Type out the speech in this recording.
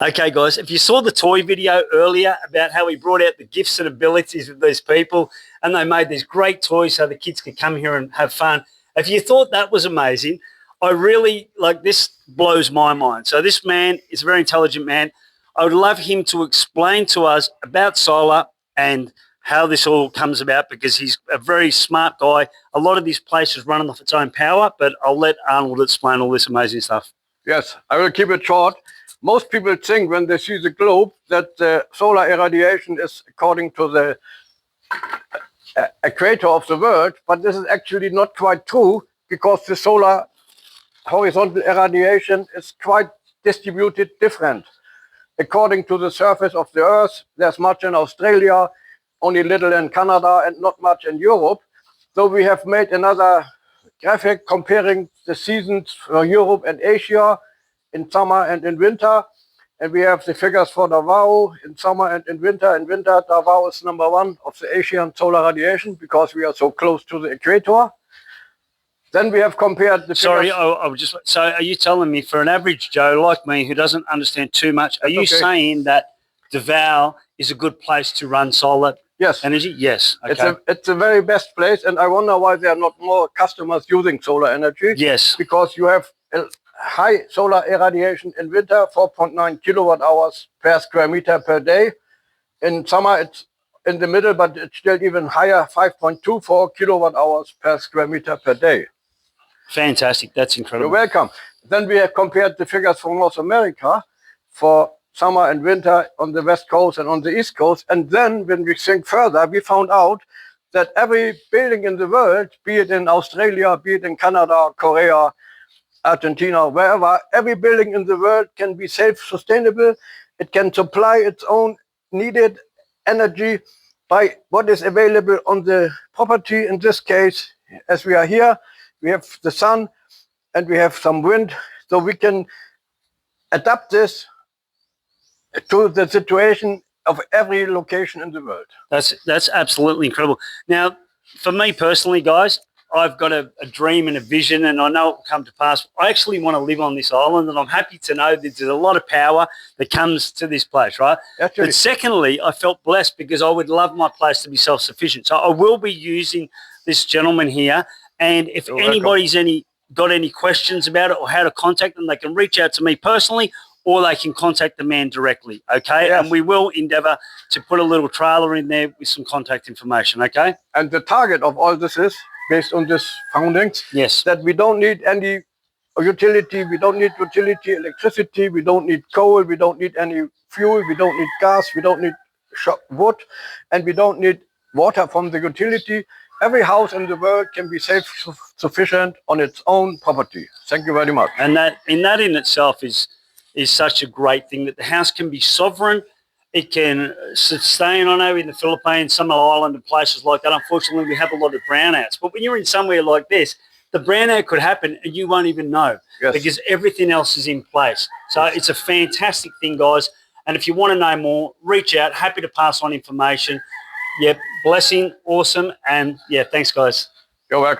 Okay, guys, if you saw the toy video earlier about how we brought out the gifts and abilities of these people and they made these great toys so the kids could come here and have fun, if you thought that was amazing, I really, this blows my mind. So this man is a very intelligent man. I would love him to explain to us about solar and how this all comes about, because he's a very smart guy. A lot of this place is running off its own power, but I'll let Arnold explain all this amazing stuff. Yes, I will keep it short. Most people think when they see the globe that the solar irradiation is according to the equator of the world, but this is actually not quite true, because the solar horizontal irradiation is quite distributed different. According to the surface of the Earth, there's much in Australia, only little in Canada, and not much in Europe. So we have made another graphic comparing the seasons for Europe and Asia in summer and in winter. And we have the figures for Davao in summer and in winter. In winter, Davao is #1 of the Asian solar radiation because we are so close to the equator. Then we have compared the Sorry, so are you telling me, for an average Joe like me who doesn't understand too much, are you saying that Davao is a good place to run solar energy? Yes. Okay. It's the very best place, and I wonder why there are not more customers using solar energy. Yes. Because you have high solar irradiation in winter, 4.9 kilowatt hours per square meter per day. In summer, it's in the middle, but it's still even higher, 5.24 kilowatt hours per square meter per day. Fantastic. That's incredible. You're welcome. Then we have compared the figures for North America for summer and winter on the West Coast and on the East Coast. And then when we think further, we found out that every building in the world, be it in Australia, be it in Canada, Korea, Argentina, wherever, every building in the world can be self-sustainable. It can supply its own needed energy by what is available on the property. In this case, as we are here, we have the sun and we have some wind, so we can adapt this to the situation of every location in the world. That's absolutely incredible. Now, for me personally, guys, I've got a dream and a vision, and I know it will come to pass. I actually want to live on this island, and I'm happy to know that there's a lot of power that comes to this place, right? Actually, but secondly, I felt blessed because I would love my place to be self-sufficient. So I will be using this gentleman here, and if anybody's got any questions about it or how to contact them, they can reach out to me personally, or they can contact the man directly, okay? Yes. And we will endeavour to put a little trailer in there with some contact information, okay? And the target of all this is, based on this foundings, that we don't need any utility, we don't need utility electricity, we don't need coal, we don't need any fuel, we don't need gas, we don't need wood, and we don't need water from the utility. Every house in the world can be self-sufficient on its own property. Thank you very much. And that in itself is such a great thing, that the house can be sovereign. It can sustain. I know in the Philippines, Samal Island and places like that, unfortunately, we have a lot of brownouts. But when you're in somewhere like this, the brownout could happen and you won't even know, because everything else is in place. So it's a fantastic thing, guys. And if you want to know more, reach out. Happy to pass on information. Yeah, blessing, awesome. And yeah, thanks, guys. You're welcome.